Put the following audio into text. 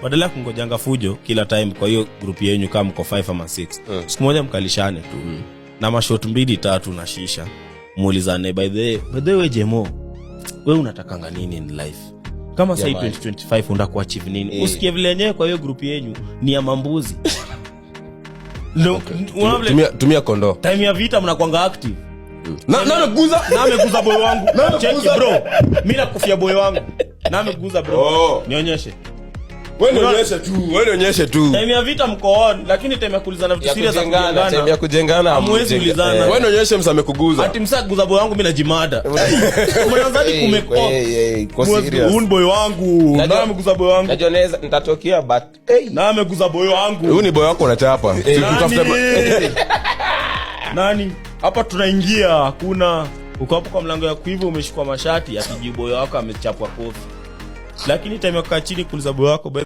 Badala ya kungojanga fujo kila time kwa hiyo group yenu kama mko 5 ama 6. Siku moja mkalishane tu. Na mashot 2-3 na shisha. Muulizane by the way Jemo, wewe unatakanga nini in life? Kama sasa 2025 unataka kuachieve nini? Usikie vile yenyewe kwa hiyo group yenu ni ya mambuzi. No, tumia kondo. Time ya vita mnakuanga active. Na ameguza boy wangu. Check bro. Mimi nakufia boy wangu. Na ameguza bro. Nionyeshe. Wewe nionyeshe tu. Time ya vita mko on, lakini time ya kulizana vitu serious kujengana. Time ya kujengana hamwezi kulizana. Wewe nionyeshe msame kuguza. Ati msaguza boy wangu mimi najimada. Mwanzani kumeko. Kwa serious. Huyu boy wangu. Na ameguza boy wangu. Najua nitatokea but na ameguza boy wangu. Huyu ni boy wako unachapa. Nani? Hapa tunaingia, hakuna uko hapo kwa mlango ya kuiva umeshikwa mashati, ati boy wako amechapwa kofi. Lakini time ya kukaa chini kuuliza boy wako